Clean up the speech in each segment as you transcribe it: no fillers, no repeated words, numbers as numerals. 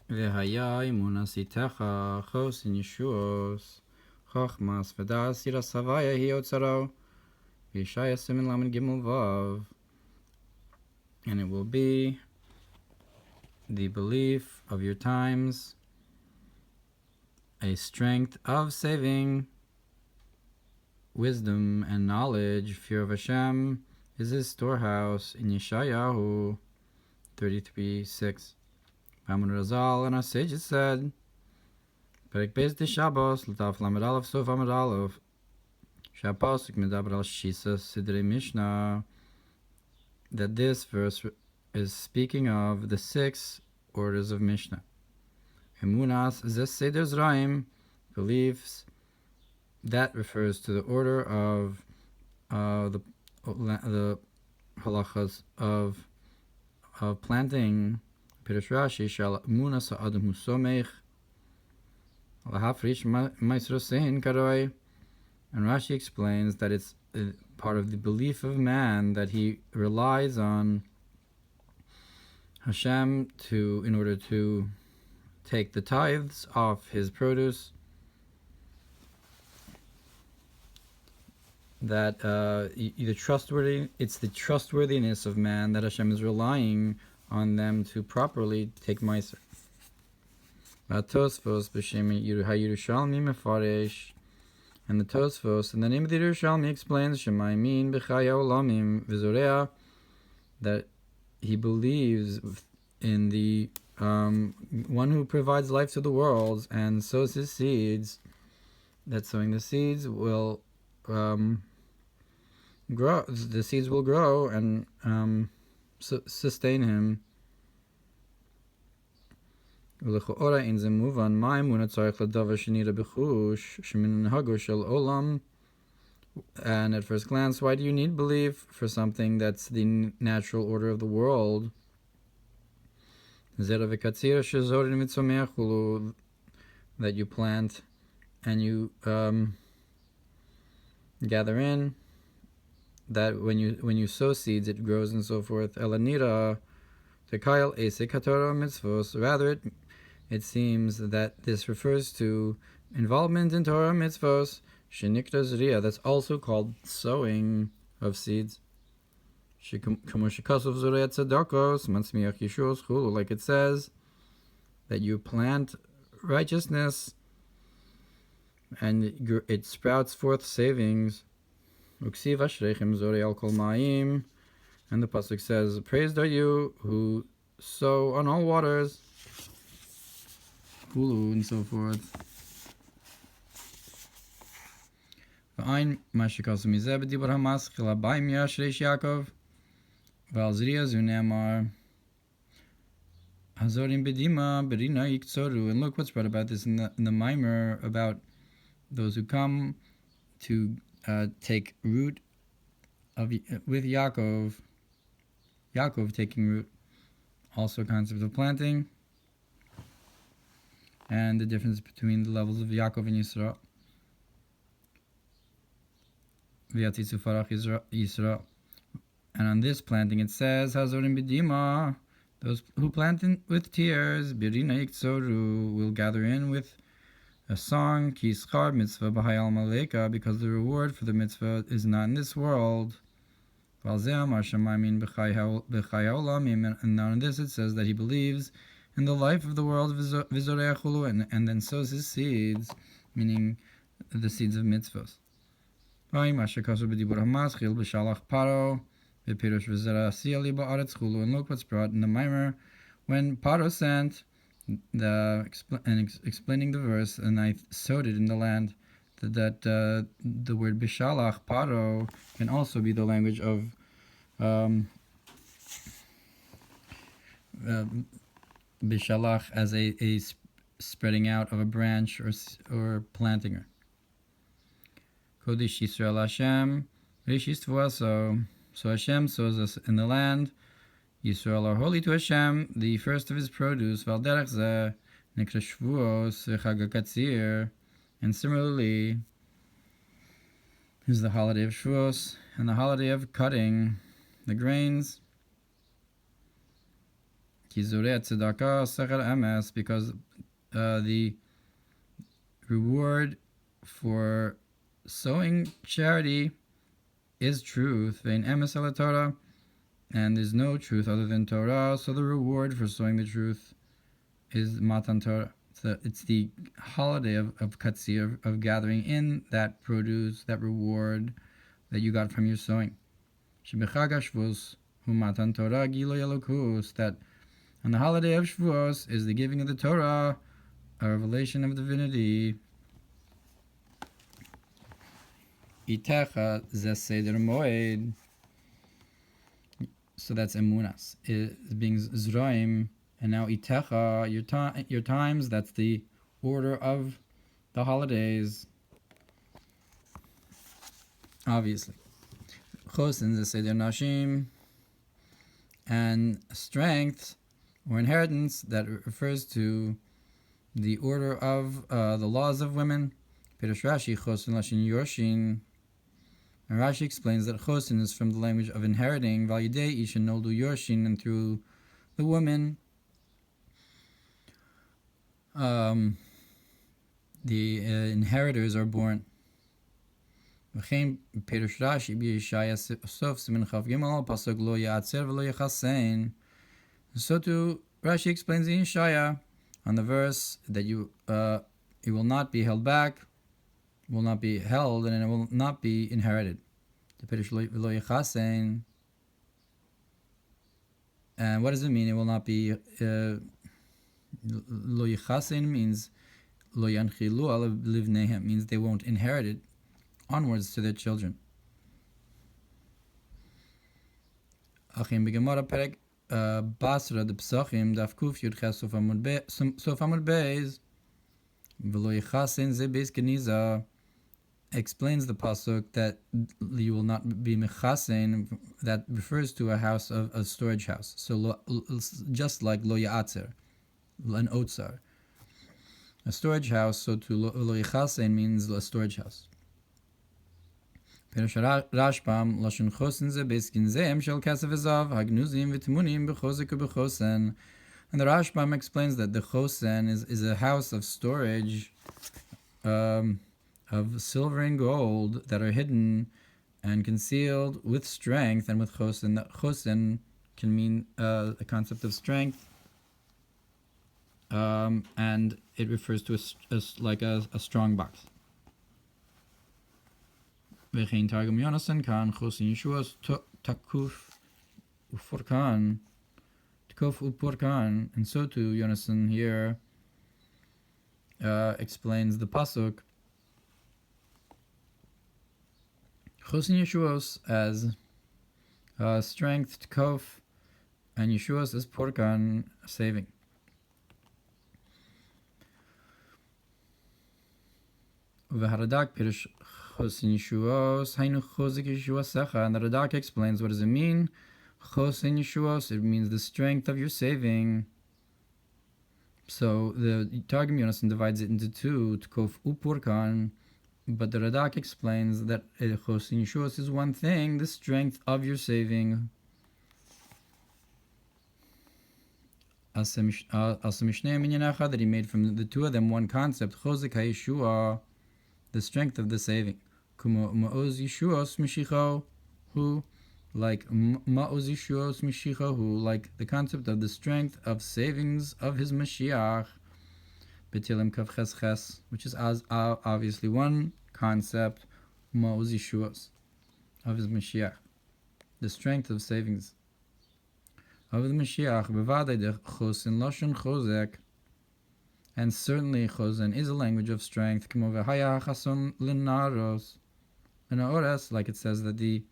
Vehaya, Emunas, Itecha, Chos in Yeshuos, Chochmas, Vedas, Yiras Havaya, Hiotzaro, Vishaya Simin Lamed Gimel Vav. And it will be the belief of your times, a strength of saving, wisdom and knowledge. Fear of Hashem is his storehouse in Yeshayahu 33:6. Mamar Razal and our sages said, Perek Beis de Shabbos, L'taf Lamed Aleph, Sof Amud Aleph, Shapasuk Medaber al Shisa Sidrei Mishnah, that this verse is speaking of the 6 orders of Mishnah. Emunas Zes Seder Zraim, beliefs, that refers to the order of the halachas of planting. Pirush Rashi Shal Emunas Ha'adam Hu Somech Lahafrish Maisro Sein Karoi, and Rashi explains that it's part of the belief of man that he relies on Hashem in order to take the tithes off his produce. That it's the trustworthiness of man that Hashem is relying on them to properly take Meiser. Tosfos b'shem Yerushalmi mefaresh, and the Tosfos, in the name of the Yerushalmi, explains Shemaymin b'chaya olamim v'zorea, that he believes in the one who provides life to the worlds and sows his seeds, that sowing the seeds will grow. The seeds will grow and sustain him. And at first glance, why do you need belief for something that's the natural order of the world? That you plant and you gather in, that when you sow seeds it grows and so forth. Elanira tekayel esek hatorah mitzvos. Rather, it seems that this refers to involvement in Torah mitzvos. Shenikra zriya, that's also called sowing of seeds. Like it says that you plant righteousness and it sprouts forth savings. And the pasuk says, praised are you who sow on all waters, Hulu and so forth. V'ayin mashikasu mizeh b'dibur hamaschil habayim yashreish Yaakov v'al zriya zu ne'amar hazorim b'dima b'rina yiktzoru. And look what's brought about this in the Mamar about those who come to take root with Yaakov taking root. Also concept of planting and the difference between the levels of Yaakov and Yisrael. V'yatitzu farach Yisrael. And on this planting it says, Hazorim b'dima, those who plant with tears, Birina yiktzoru, will gather in with a song, Ki schar mitzvah b'hayal maleka, because the reward for the mitzvah is not in this world. And now in this it says that he believes in the life of the world, and then sows his seeds, meaning the seeds of mitzvahs. And look what's brought in the Mamar when Paro sent explaining the verse, and I sowed it in the land, that the word bishalach, Paro, can also be the language of bishalach as a spreading out of a branch or planting her. Kodesh Yisrael Hashem, so Hashem sows us in the land. Yisrael are holy to Hashem, the first of his produce. Valderech zeh nekra Hashavuos v'Chag HaKatzir, and similarly is the holiday of Shavuos and the holiday of cutting the grains. because the reward for sowing charity is truth, Torah, and there's no truth other than Torah, so the reward for sowing the truth is Matan Torah. So it's the holiday of Katsir, of gathering in that produce, that reward that you got from your sowing. Shebechag Hashavuos hu Matan Torah Gilui Elokus, that on the holiday of Shavuos is the giving of the Torah, a revelation of divinity. Itecha ze seder moed. So that's Emunas. It's being Zroim. And now Itecha, your times, that's the order of the holidays. Obviously. Chosin ze seder nashim. And strength or inheritance, that refers to the order of the laws of women. Pirush Rashi, chosin lashin yorshin. And Rashi explains that chosin is from the language of inheriting, validei ishin noldu yorshin, and through the woman, the inheritors are born. V'chein Pirush Rashi b'Yeshaya sof siman chav gimel pasuk lo ya'atzer v'lo yachasein. So too, Rashi explains in Yeshaya on the verse that it will not be held back, will not be held, and it will not be inherited. The Pirush lo yachasein. And what does it mean? It will not be. Lo yachasein means lo yanchilu ala livneihem, means they won't inherit it onwards to their children. Achim b'Gemara perek Basra de Pesachim daf kuf yud ches sof amud beis v'lo yichasen ze beis geniza, explains the pasuk that you will not be mechasen, that refers to a house of a storage house. So just like lo ya'atzer, an otzar, a storage house. So to lo yichasen means a storage house. Rashbam lashon chosen ze beiskin zeim shel kasef ezav hagnuzim v'timunim b'chosek u'b'chosen. And the Rashbam explains that the chosen is a house of storage of silver and gold that are hidden and concealed with strength. And with chosen, that chosen can mean a concept of strength, and it refers to a strong box. V'chein targum Yonasan kan chosin Yeshuos takuf uforkan, takuf uporkan. And so too, Yonasan here explains the pasuk chosin Yeshuos as strength, takuf, and Yeshuos as porkan, saving. V'haradak pirush chosin Yeshuos hainu chozik Yeshuosecha. And the Radak explains, what does it mean? Chosin Yeshuos, it means the strength of your saving. So the Targum Yonasan divides it into two, Tkov upurkan, but the Radak explains that chosin Yeshuos is one thing, the strength of your saving. As Mishneh Minyanecha, that he made from the two of them one concept, chozik haYeshua, the strength of the saving. Kumo ma'oz Yeshuos mishicho, who, like ma'oz Yeshuos mishicho, who, like the concept of the strength of savings of his Mashiach. Betilim kav ches ches, which is obviously one concept, ma'oz Yeshuos, of his Mashiach, the strength of savings of the Mashiach. Bevadei de chosin lashon chozek. And certainly chosen is a language of strength. Vehaya chason l'naros, like it says that the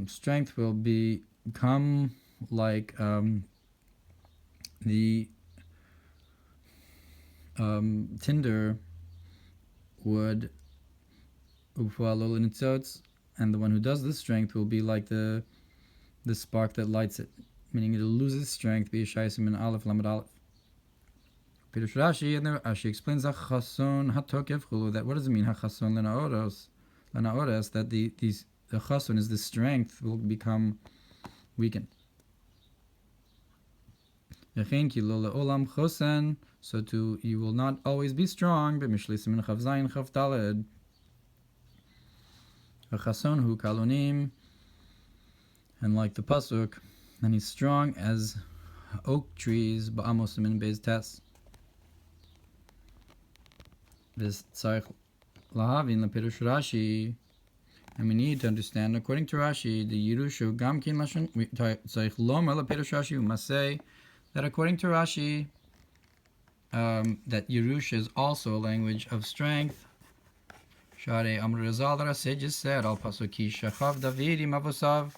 strength will become like the tinder wood, and the one who does this strength will be like the spark that lights it, meaning it'll lose its strength. B'yeshayim in Aleph Lamed Aleph. Pirush Rashi, and Rashi explains Hachason Hatokef Chulu, that what does it mean Hachason Lenaoros, that the chason is the strength will become weakened. V'chein ki lo le'olam chosen, so too you will not always be strong. B'mishli simin chav zayin chav daled. V'chason hu kalonim, and like the pasuk, and he's strong as oak trees. Ba'amos simin beis tes. V'tzarich lahavin lepirush Rashi, and we need to understand, according to Rashi, the Yerushu Gamkin Lashon Tzarich Lomer lepirush Rashi. We must say that according to Rashi, that Yerusha is also a language of strength. Share Amr Razal, our sages said, Al Pasuki Shachav David im Avosav,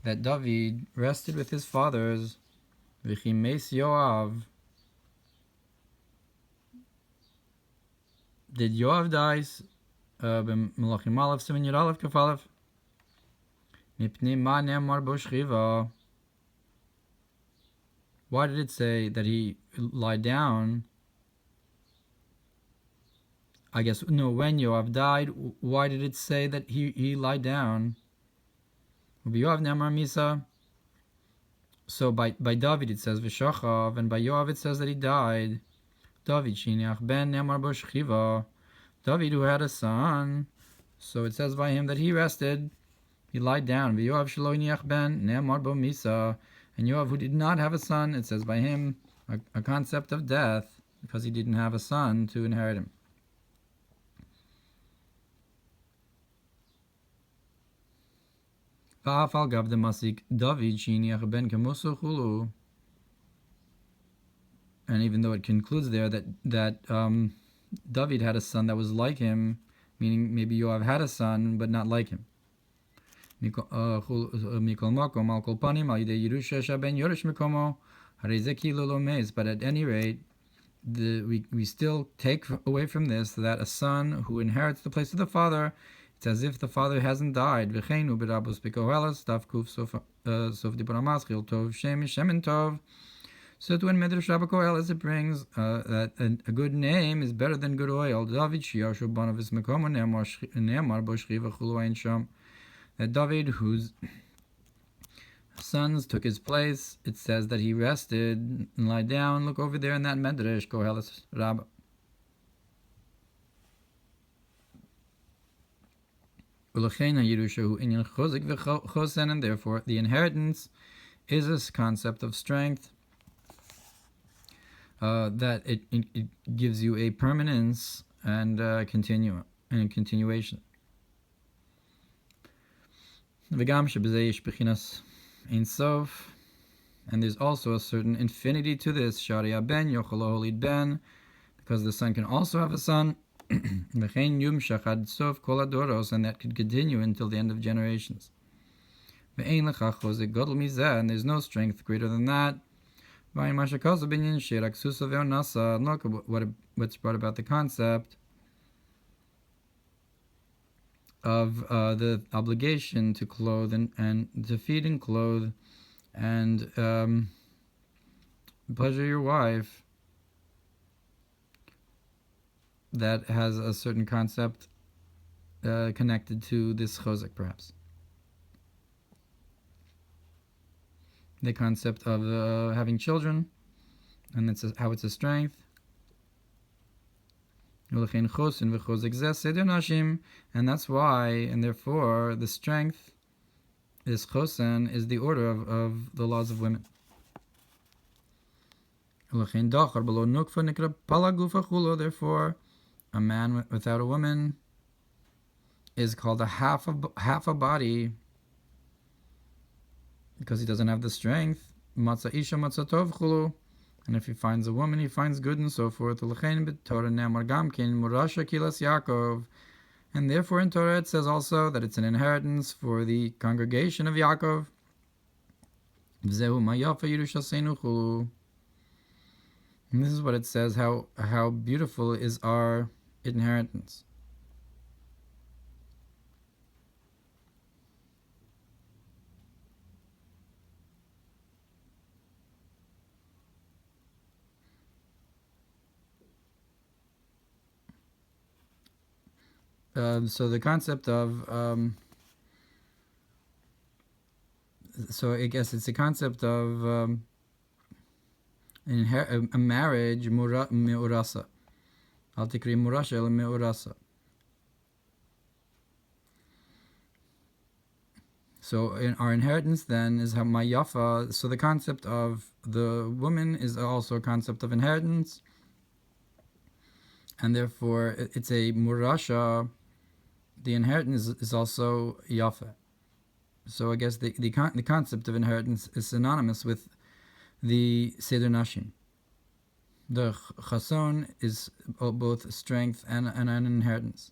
that David rested with his fathers. V'chi Meis Yoav. Did Yoav die? Melachim Aleph 7 Yud Aleph Kaf Aleph. Mipnei ma ne'amar bo shchiva. Why did it say that he lied down? I guess, no, when Yoav died, why did it say that he lied down? Yoav ne'amar misa. So by David it says v'shachav, and by Yoav it says that he died. David shiniach ben ne'amar bo shchiva. David, who had a son, so it says by him that he rested, he lied down. V'Yoav shelo hiniach ben ne'amar bo misa. And Yoav, who did not have a son, it says by him a concept of death, because he didn't have a son to inherit him. Va'afal gav demasik David shiniach ben kemusu chulu. And even though it concludes there that David had a son that was like him, meaning maybe Yoav had a son but not like him. Mikol makom al kol panim al yidei Yerusha shaben yorish mikomo harei ze kilu lo meis. But at any rate, we still take away from this that a son who inherits the place of the father, it's as if the father hasn't died. V'cheinu b'rabos b'kohelas daf kuf sof dibra maschil tov shem shemen tov. So to in Midrash Rabba Koheles it brings that a good name is better than good oil. David Shiur shobanav is mekomo ne'amar bo shchiva chulu ein sham. That David, whose sons took his place, it says that he rested and lied down. Look over there in that Medrash Koheles Rabba. And therefore the inheritance is a concept of strength, that it gives you a permanence and continuation. And there's also a certain infinity to this. Sharia ben yocholo ben, because the son can also have a son. And that could continue until the end of generations. And there's no strength greater than that. Look what's brought about the concept of the obligation to clothe and to feed and clothe and pleasure your wife, that has a certain concept connected to this chozek, perhaps. The concept of having children, and it's how it's a strength. And that's why, and therefore, the strength, this chosen, is the order of the laws of women. Therefore, a man without a woman is called a half a body, because he doesn't have the strength. Matzah isha matzah tov chulu. And if he finds a woman, he finds good, and so forth. And therefore in Torah it says also that it's an inheritance for the congregation of Yaakov. And this is what it says, how beautiful is our inheritance. So the concept of so I guess it's a concept of a marriage me'urasa. Al tikri murasha el me'urasa. So in our inheritance then is mayafa. So the concept of the woman is also a concept of inheritance, and therefore it's a murasha. The inheritance is also yafa. So I guess the concept of inheritance is synonymous with the seder nashim. The chason is both strength and an inheritance.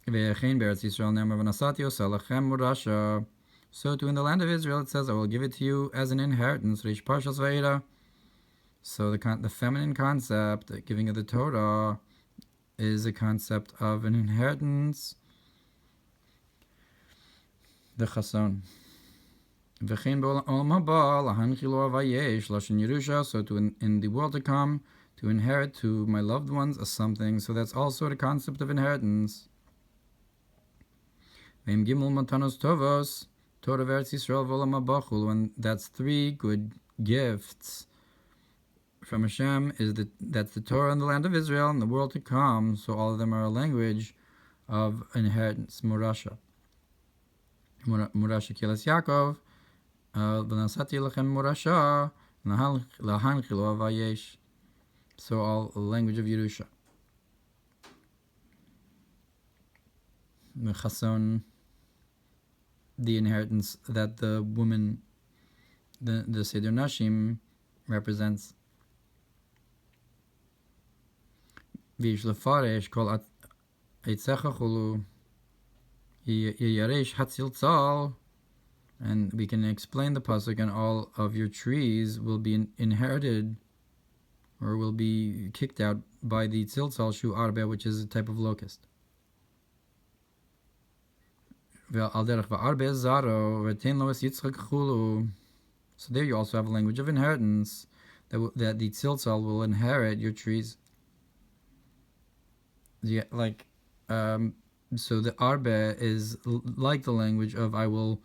So too in the land of Israel it says, I will give it to you as an inheritance. So the feminine concept, the giving of the Torah, is a concept of an inheritance. The chason. So to in the world to come, to inherit to my loved ones as something. So that's also the concept of inheritance. And that's 3 good gifts from Hashem, that's the Torah in the land of Israel and the world to come. So all of them are a language of inheritance. Murasha Kilas Yaakov. So all language of Yerusha. Chason, the inheritance that the woman, the Seder Nashim, represents. V'yish kol Itecha chulu yaresh hatziltzal, and we can explain the pasuk, and all of your trees will be inherited, or will be kicked out by the tziltzal shu arbe, which is a type of locust. So there you also have a language of inheritance, that the tziltzal will inherit your trees. Yeah, so the arbe is like the language of I will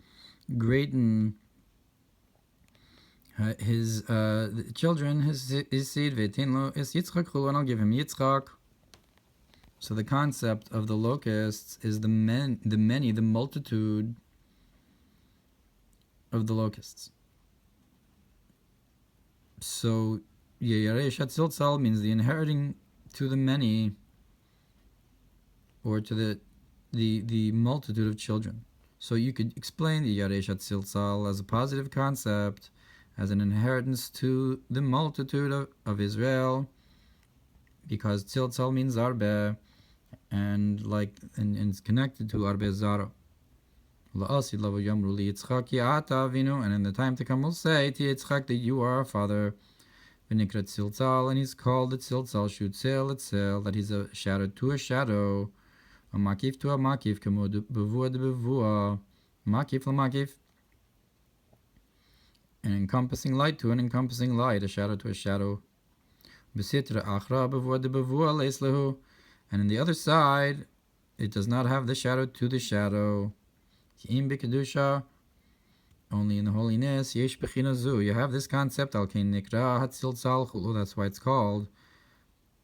greaten his children, his seed, and I'll give him Yitzchak. So the concept of the locusts is the multitude of the locusts. So Yaresh Hatziltzal means the inheriting to the many, or to the multitude of children. So you could explain the Yaresh Hatziltzal as a positive concept, as an inheritance to the multitude of Israel, because Tziltzal means Arbe, and it's connected to Arbe Zaro. And in the time to come we'll say to Yitzchak that you are our father. And he's called the Tziltzal Shu Tzel, that he's a shadow to a shadow, a makif to a makif, kamo bevua de bevua, makif la makif, an encompassing light to an encompassing light, a shadow to a shadow. Besitra achra bevua de bevua leislehu, and in the other side, it does not have the shadow to the shadow. Ki'im b'kedusha, only in the holiness, yesh b'china zu, you have this concept, al kein nikra hatziltzal chulu, that's why it's called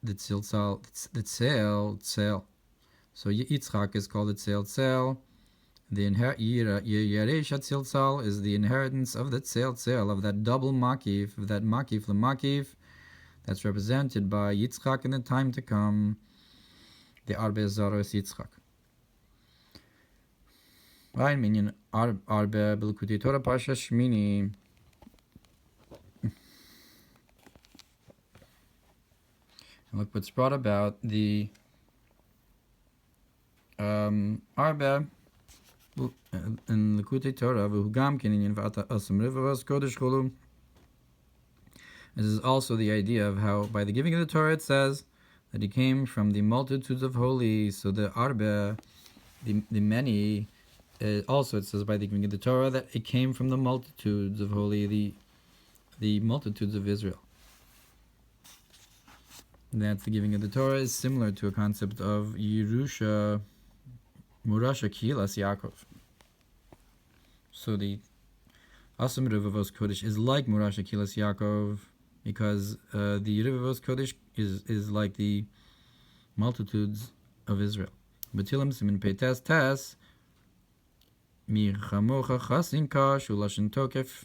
the tziltzal, the tzel. So Yitzchak is called the tzel. The Yaresh Hatziltzal is the inheritance of the tzel, of that double makif, of that makif l'makif, that's represented by Yitzchak in the time to come. The Arbe Zaro is Yitzchak. Right, meaning Arbe B'Likutei Torah Pasha Shmini. And look what's brought about the Arbe in Likutei Torah, v'hugam kinyan v'ata asam rivavas kodesh cholu. This is also the idea of how by the giving of the Torah it says that he came from the multitudes of holy. So the Arbe, the many, also it says by the giving of the Torah that it came from the multitudes of holy, the multitudes of Israel. That's the giving of the Torah is similar to a concept of Yerusha, Murasha Kilas Yaakov. So the Asum Revavos Kodesh is like Murash Akilas Yaakov, because the Revavos Kodesh is like the multitudes of Israel. Batilim Simin Peites Tes Mi Chamocha Chasinka Shulashin Tokef,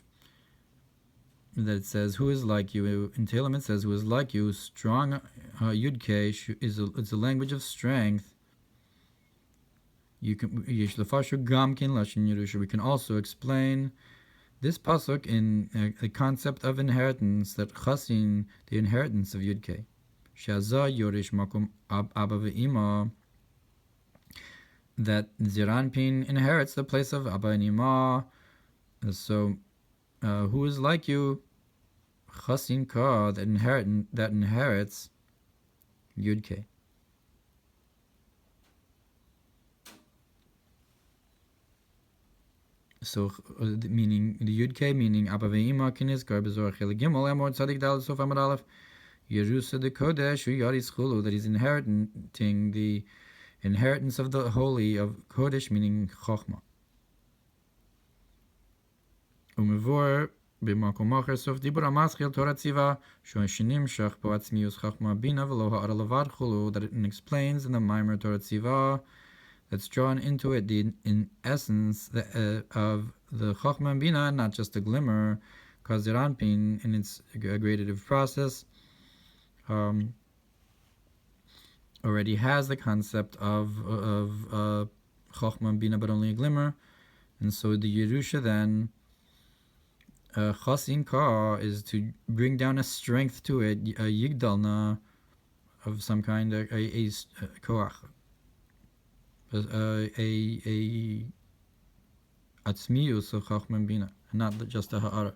that it says, who is like you? In Tehillim it says, who is like you? Strong Yud-K it's a language of strength. You can Yishlafashu Gamkin Lashin Yerusha. We can also explain this pasuk in a concept of inheritance, that Chasin, the inheritance of Yud-K. Shaza Yorish Makum Abba Ve'ima, that Ziranpin inherits the place of Abba and Ima. So, who is like you? Chasin Ka, that inherits Yud-K. So, meaning the Yud-K, meaning Abba Ve'ima Kinis Gar Bezor Chele Gimel Amor Tzadik Dal Sof Amar Aleph Yerusa de Kodesh Yaris Chulu, that he's inheriting the inheritance of the holy of Kodesh, meaning Chochma. Umevor b'makom acher sof dibur amaschil Torah tziva sho'ashinim shach po atzmius Chochma bina v'lo ha'ara levad chulu, that it explains in the Mamar Torah tziva that's drawn into it the in essence of the Chochma and Bina, not just a glimmer, because Ziranpin in its gradative process already has the concept of Chochma and Bina, but only a glimmer. And so the Yerusha then, Chasin Ka, is to bring down a strength to it, a Yigdalna of some kind, a Koach, a Atzmius of Chochma and Bina, and not just a Ha'ara.